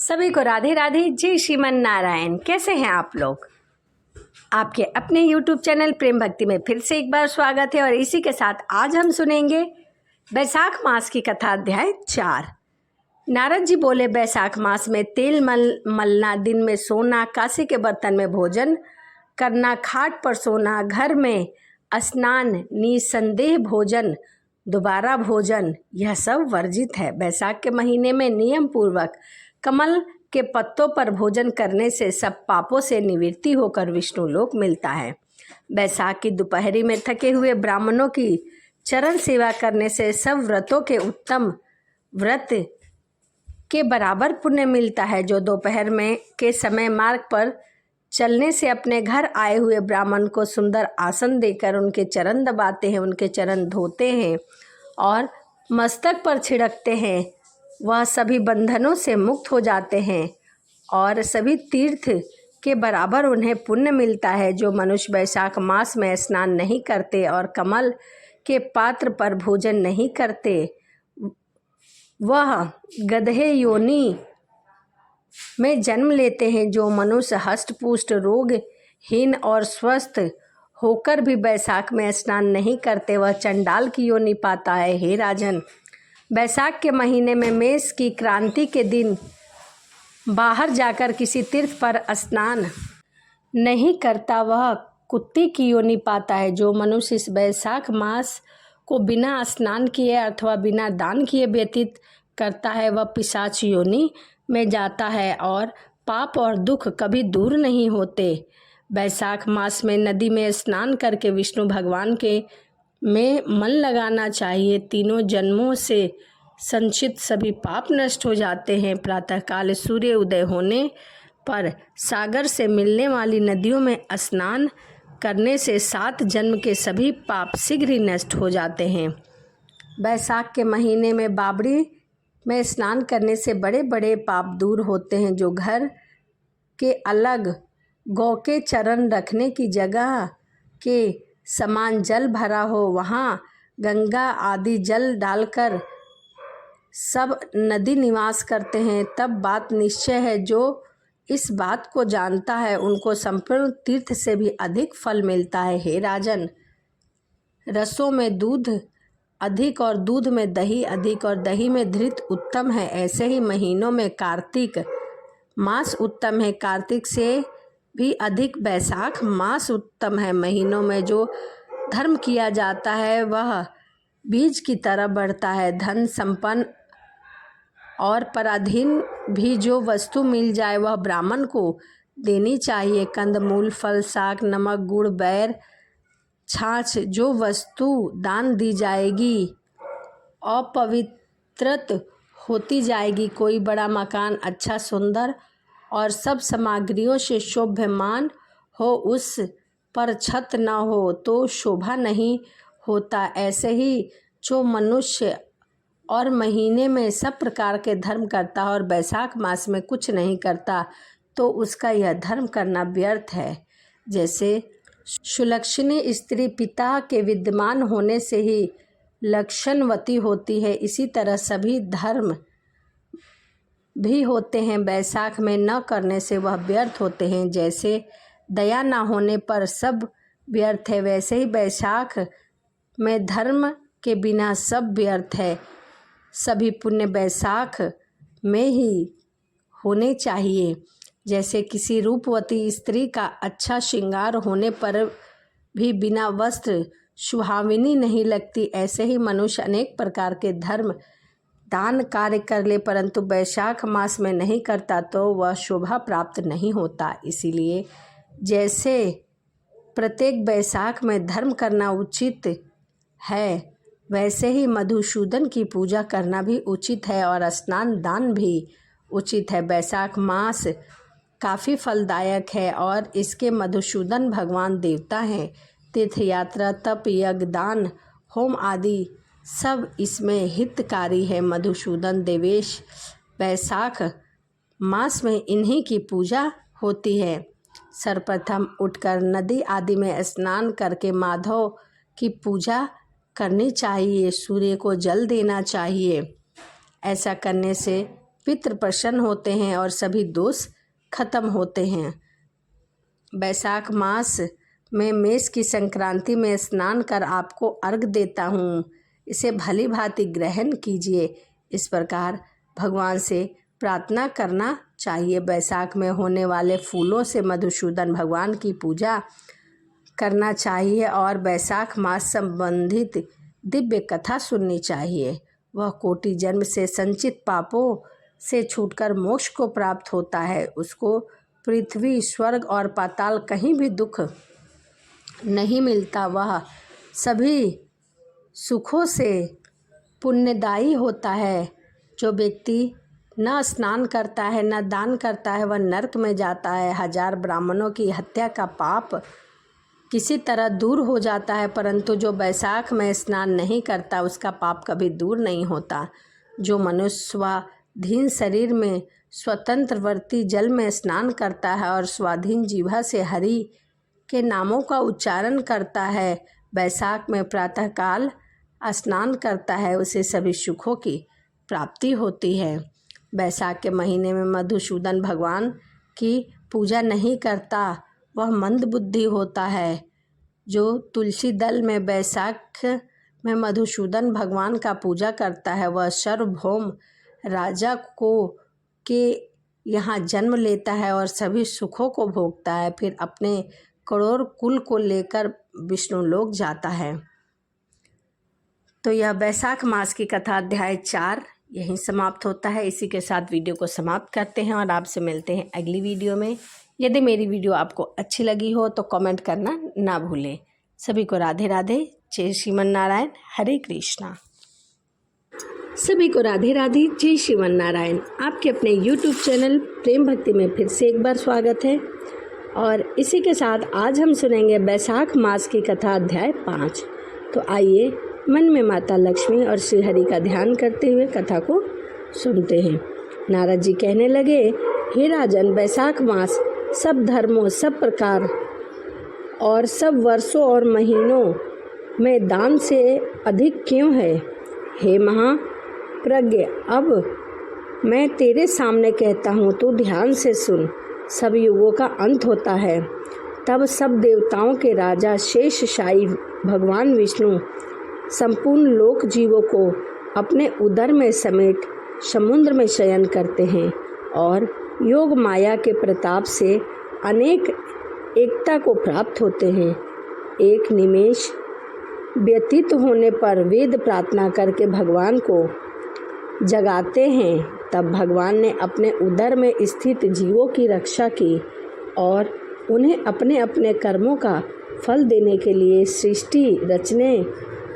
सभी को राधे राधे, जय श्रीमन नारायण। कैसे हैं आप लोग? आपके अपने YouTube चैनल प्रेम भक्ति में फिर से एक बार स्वागत है। और इसी के साथ आज हम सुनेंगे बैसाख मास की कथा, अध्याय 4। नारद जी बोले, बैसाख मास में तेल मलना, दिन में सोना, कांसे के बर्तन में भोजन करना, खाट पर सोना, घर में स्नान, निसंदेह भोजन, दोबारा भोजन, यह सब वर्जित है। बैसाख के महीने में नियम पूर्वक कमल के पत्तों पर भोजन करने से सब पापों से निवृत्ति होकर विष्णु लोक मिलता है। बैसाख की दोपहरी में थके हुए ब्राह्मणों की चरण सेवा करने से सब व्रतों के उत्तम व्रत के बराबर पुण्य मिलता है। जो दोपहर में के समय मार्ग पर चलने से अपने घर आए हुए ब्राह्मण को सुंदर आसन देकर उनके चरण दबाते हैं, उनके चरण धोते हैं और मस्तक पर छिड़कते हैं, वह सभी बंधनों से मुक्त हो जाते हैं और सभी तीर्थ के बराबर उन्हें पुण्य मिलता है। जो मनुष्य बैसाख मास में स्नान नहीं करते और कमल के पात्र पर भोजन नहीं करते, वह गधे योनि में जन्म लेते हैं। जो मनुष्य हष्ट पुष्ट, रोगहीन और स्वस्थ होकर भी बैसाख में स्नान नहीं करते, वह चंडाल की योनि पाता है। हे राजन, बैसाख के महीने में मेष की क्रांति के दिन बाहर जाकर किसी तीर्थ पर स्नान नहीं करता, वह कुत्ते की योनि पाता है। जो मनुष्य इस बैसाख मास को बिना स्नान किए अथवा बिना दान किए व्यतीत करता है, वह पिशाच योनि में जाता है और पाप और दुख कभी दूर नहीं होते। बैसाख मास में नदी में स्नान करके विष्णु भगवान के में मन लगाना चाहिए। तीनों जन्मों से संचित सभी पाप नष्ट हो जाते हैं। प्रातःकाल सूर्य उदय होने पर सागर से मिलने वाली नदियों में स्नान करने से 7 जन्म के सभी पाप शीघ्र ही नष्ट हो जाते हैं। बैसाख के महीने में बावड़ी में स्नान करने से बड़े बड़े पाप दूर होते हैं। जो घर के अलग गौ के चरण रखने की जगह के समान जल भरा हो, वहाँ गंगा आदि जल डालकर सब नदी निवास करते हैं, तब बात निश्चय है। जो इस बात को जानता है उनको संपूर्ण तीर्थ से भी अधिक फल मिलता है। हे राजन, रसों में दूध अधिक और दूध में दही अधिक और दही में घृत उत्तम है। ऐसे ही महीनों में कार्तिक मास उत्तम है, कार्तिक से भी अधिक बैसाख मास उत्तम है। महीनों में जो धर्म किया जाता है वह बीज की तरह बढ़ता है। धन संपन्न और पराधीन भी जो वस्तु मिल जाए वह ब्राह्मण को देनी चाहिए। कंदमूल, फल, साग, नमक, गुड़, बैर, छाछ, जो वस्तु दान दी जाएगी अपवित्रत होती जाएगी। कोई बड़ा मकान अच्छा सुंदर और सब सामग्रियों से शोभ्यमान हो, उस पर छत न हो तो शोभा नहीं होता। ऐसे ही जो मनुष्य और महीने में सब प्रकार के धर्म करता है और बैसाख मास में कुछ नहीं करता, तो उसका यह धर्म करना व्यर्थ है। जैसे सुलक्षणी स्त्री पिता के विद्यमान होने से ही लक्षणवती होती है, इसी तरह सभी धर्म भी होते हैं। बैसाख में न करने से वह व्यर्थ होते हैं। जैसे दया न होने पर सब व्यर्थ है, वैसे ही बैसाख में धर्म के बिना सब व्यर्थ है। सभी पुण्य बैसाख में ही होने चाहिए। जैसे किसी रूपवती स्त्री का अच्छा श्रृंगार होने पर भी बिना वस्त्र सुहाविनी नहीं लगती, ऐसे ही मनुष्य अनेक प्रकार के धर्म दान कार्य कर ले परंतु बैसाख मास में नहीं करता तो वह शोभा प्राप्त नहीं होता। इसीलिए जैसे प्रत्येक बैसाख में धर्म करना उचित है, वैसे ही मधुसूदन की पूजा करना भी उचित है और स्नान दान भी उचित है। बैसाख मास काफ़ी फलदायक है और इसके मधुसूदन भगवान देवता हैं। तीर्थ यात्रा, तप, यज्ञ, दान, होम आदि सब इसमें हितकारी है। मधुसूदन देवेश बैसाख मास में इन्हीं की पूजा होती है। सर्वप्रथम उठकर नदी आदि में स्नान करके माधव की पूजा करनी चाहिए, सूर्य को जल देना चाहिए। ऐसा करने से पितृ प्रसन्न होते हैं और सभी दोष खत्म होते हैं। बैसाख मास में मेष की संक्रांति में स्नान कर आपको अर्घ देता हूँ, इसे भली भांति ग्रहण कीजिए। इस प्रकार भगवान से प्रार्थना करना चाहिए। बैसाख में होने वाले फूलों से मधुसूदन भगवान की पूजा करना चाहिए और बैसाख मास संबंधित दिव्य कथा सुननी चाहिए। वह कोटि जन्म से संचित पापों से छूटकर मोक्ष को प्राप्त होता है। उसको पृथ्वी, स्वर्ग और पाताल कहीं भी दुख नहीं मिलता। वह सभी सुखों से पुण्यदायी होता है। जो व्यक्ति न स्नान करता है, न दान करता है, वह नरक में जाता है। 1000 ब्राह्मणों की हत्या का पाप किसी तरह दूर हो जाता है, परंतु जो बैसाख में स्नान नहीं करता उसका पाप कभी दूर नहीं होता। जो मनुष्य स्वाधीन शरीर में स्वतंत्रवर्ती जल में स्नान करता है और स्वाधीन जिह्वा से हरि के नामों का उच्चारण करता है, बैसाख में प्रातःकाल स्नान करता है, उसे सभी सुखों की प्राप्ति होती है। बैसाख के महीने में मधुसूदन भगवान की पूजा नहीं करता, वह मंदबुद्धि होता है। जो तुलसी दल में बैसाख में मधुसूदन भगवान का पूजा करता है, वह सार्वभौम राजा के यहाँ जन्म लेता है और सभी सुखों को भोगता है। फिर अपने करोड़ कुल को लेकर विष्णु लोक जाता है। तो यह बैसाख मास की कथा अध्याय 4 यहीं समाप्त होता है। इसी के साथ वीडियो को समाप्त करते हैं और आपसे मिलते हैं अगली वीडियो में। यदि मेरी वीडियो आपको अच्छी लगी हो तो कमेंट करना ना भूलें। सभी को राधे राधे, जय श्रीमन नारायण, हरे कृष्णा। सभी को राधे राधे, जय श्रीमन नारायण। आपके अपने YouTube चैनल प्रेम भक्ति में फिर से एक बार स्वागत है और इसी के साथ आज हम सुनेंगे बैसाख मास की कथा अध्याय 5। तो आइए मन में माता लक्ष्मी और श्री हरि का ध्यान करते हुए कथा को सुनते हैं। नारद जी कहने लगे, हे राजन, बैसाख मास सब धर्मों, सब प्रकार और सब वर्षों और महीनों में दान से अधिक क्यों है? हे महाप्रज्ञ, अब मैं तेरे सामने कहता हूँ, तू ध्यान से सुन। सब युगों का अंत होता है। तब सब देवताओं के राजा शेषशायी भगवान विष्णु संपूर्ण लोक जीवों को अपने उदर में समेट समुद्र में शयन करते हैं और योग माया के प्रताप से अनेक एकता को प्राप्त होते हैं। एक निमेष व्यतीत होने पर वेद प्रार्थना करके भगवान को जगाते हैं। तब भगवान ने अपने उदर में स्थित जीवों की रक्षा की और उन्हें अपने अपने कर्मों का फल देने के लिए सृष्टि रचने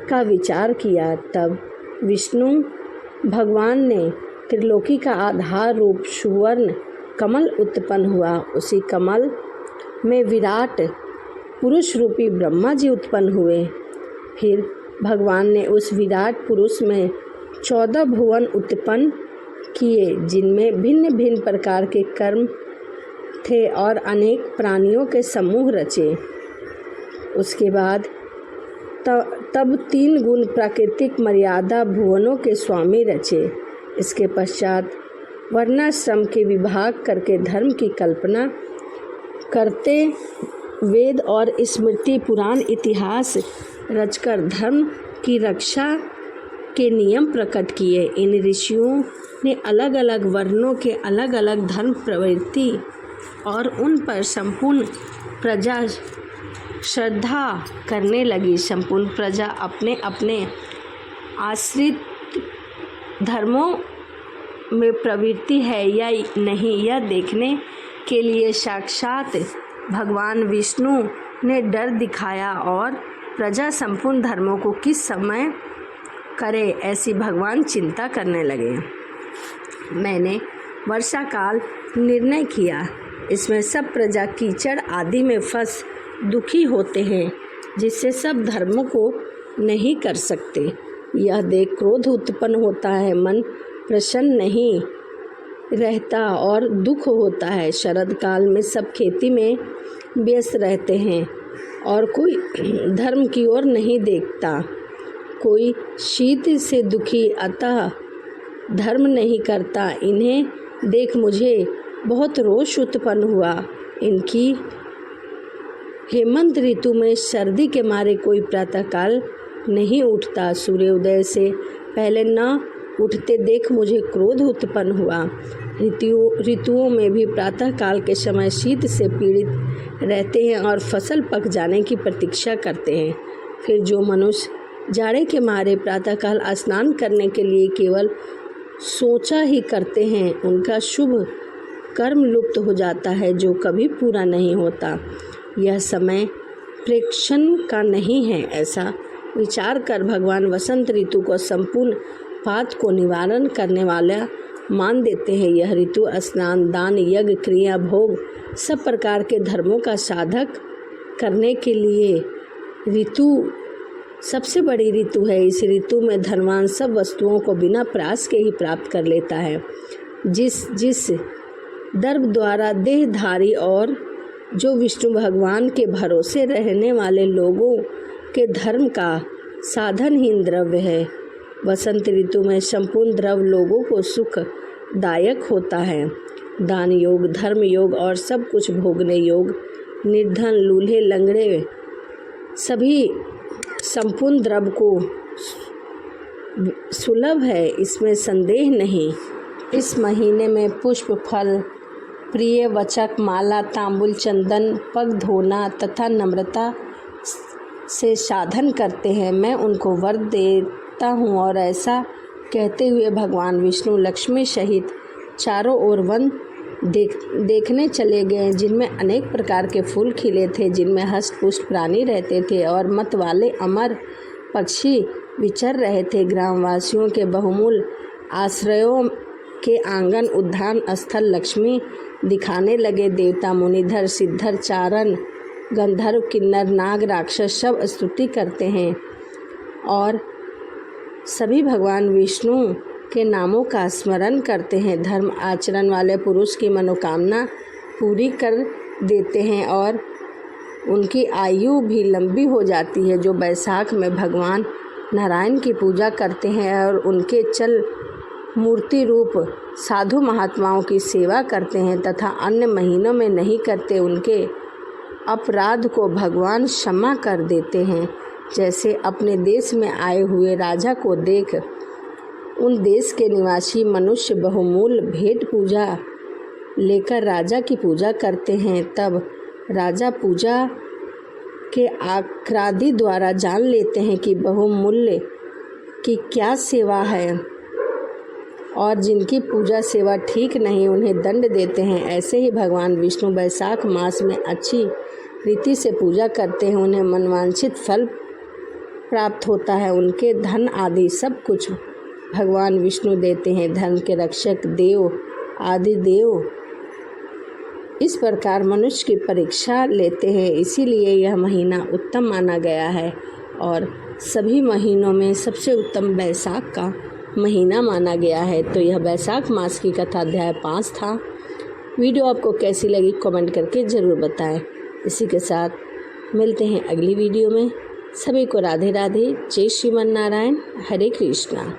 का विचार किया। तब विष्णु भगवान ने त्रिलोकी का आधार रूप सुवर्ण कमल उत्पन्न हुआ। उसी कमल में विराट पुरुष रूपी ब्रह्मा जी उत्पन्न हुए। फिर भगवान ने उस विराट पुरुष में 14 भुवन उत्पन्न किए, जिनमें भिन्न भिन्न प्रकार के कर्म थे और अनेक प्राणियों के समूह रचे। उसके बाद तब 3 गुण प्राकृतिक मर्यादा भुवनों के स्वामी रचे। इसके पश्चात वर्णाश्रम के विभाग करके धर्म की कल्पना करते वेद और स्मृति पुराण इतिहास रचकर धर्म की रक्षा के नियम प्रकट किए। इन ऋषियों ने अलग अलग वर्णों के अलग अलग धर्म प्रवृत्ति और उन पर संपूर्ण प्रजा श्रद्धा करने लगी। संपूर्ण प्रजा अपने अपने आश्रित धर्मों में प्रवृत्ति है या नहीं, यह देखने के लिए साक्षात भगवान विष्णु ने डर दिखाया और प्रजा संपूर्ण धर्मों को किस समय करे, ऐसी भगवान चिंता करने लगे। मैंने वर्षा काल निर्णय किया। इसमें सब प्रजा कीचड़ आदि में फंस दुखी होते हैं, जिससे सब धर्मों को नहीं कर सकते। यह देख क्रोध उत्पन्न होता है, मन प्रसन्न नहीं रहता और दुख होता है। शरद काल में सब खेती में व्यस्त रहते हैं और कोई धर्म की ओर नहीं देखता। कोई शीत से दुखी, अतः धर्म नहीं करता। इन्हें देख मुझे बहुत रोष उत्पन्न हुआ। इनकी हेमंत ऋतु में सर्दी के मारे कोई प्रातःकाल नहीं उठता। सूर्योदय से पहले न उठते देख मुझे क्रोध उत्पन्न हुआ। ऋतुओं में भी प्रातःकाल के समय शीत से पीड़ित रहते हैं और फसल पक जाने की प्रतीक्षा करते हैं। फिर जो मनुष्य जाड़े के मारे प्रातःकाल स्नान करने के लिए केवल सोचा ही करते हैं, उनका शुभ कर्म लुप्त हो जाता है, जो कभी पूरा नहीं होता। यह समय प्रेक्षण का नहीं है, ऐसा विचार कर भगवान वसंत ऋतु को संपूर्ण पात को निवारण करने वाला मान देते हैं। यह ऋतु स्नान, दान, यज्ञ, क्रिया, भोग सब प्रकार के धर्मों का साधक करने के लिए ऋतु सबसे बड़ी ऋतु है। इस ऋतु में धनवान सब वस्तुओं को बिना प्रयास के ही प्राप्त कर लेता है। जिस दर्भ द्वारा देहधारी और जो विष्णु भगवान के भरोसे रहने वाले लोगों के धर्म का साधनहीन द्रव्य है। वसंत ऋतु में संपूर्ण द्रव्य लोगों को सुखदायक होता है। दान योग, धर्म योग और सब कुछ भोगने योग, निर्धन, लूल्हे, लंगड़े सभी संपूर्ण द्रव्य को सुलभ है, इसमें संदेह नहीं। इस महीने में पुष्प, फल, प्रिय वचक, माला, तांबुल, चंदन, पग धोना तथा नम्रता से साधन करते हैं। मैं उनको वर देता हूँ। और ऐसा कहते हुए भगवान विष्णु लक्ष्मी सहित चारों ओर वन देखने चले गए, जिनमें अनेक प्रकार के फूल खिले थे, जिनमें हष्ट-पुष्ट प्राणी रहते थे और मत वाले अमर पक्षी विचर रहे थे। ग्रामवासियों के बहुमूल्य आश्रयों के आंगन, उद्यान स्थल लक्ष्मी दिखाने लगे। देवता, मुनिधर, सिद्धर, चारण, गंधर्व, किन्नर, नाग, राक्षस सब स्तुति करते हैं और सभी भगवान विष्णु के नामों का स्मरण करते हैं। धर्म आचरण वाले पुरुष की मनोकामना पूरी कर देते हैं और उनकी आयु भी लंबी हो जाती है। जो बैसाख में भगवान नारायण की पूजा करते हैं और उनके चल मूर्ति रूप साधु महात्माओं की सेवा करते हैं तथा अन्य महीनों में नहीं करते, उनके अपराध को भगवान क्षमा कर देते हैं। जैसे अपने देश में आए हुए राजा को देख उन देश के निवासी मनुष्य बहुमूल्य भेंट पूजा लेकर राजा की पूजा करते हैं, तब राजा पूजा के आक्रादी द्वारा जान लेते हैं कि बहुमूल्य की क्या सेवा है और जिनकी पूजा सेवा ठीक नहीं, उन्हें दंड देते हैं। ऐसे ही भगवान विष्णु बैसाख मास में अच्छी रीति से पूजा करते हैं, उन्हें मनवांछित फल प्राप्त होता है। उनके धन आदि सब कुछ भगवान विष्णु देते हैं। धर्म के रक्षक देव आदि देव इस प्रकार मनुष्य की परीक्षा लेते हैं, इसीलिए यह महीना उत्तम माना गया है और सभी महीनों में सबसे उत्तम बैसाख का महीना माना गया है। तो यह बैसाख मास की कथा अध्याय 5 था। वीडियो आपको कैसी लगी कमेंट करके ज़रूर बताएं। इसी के साथ मिलते हैं अगली वीडियो में। सभी को राधे राधे। जय श्रीमन नारायण। हरे कृष्णा।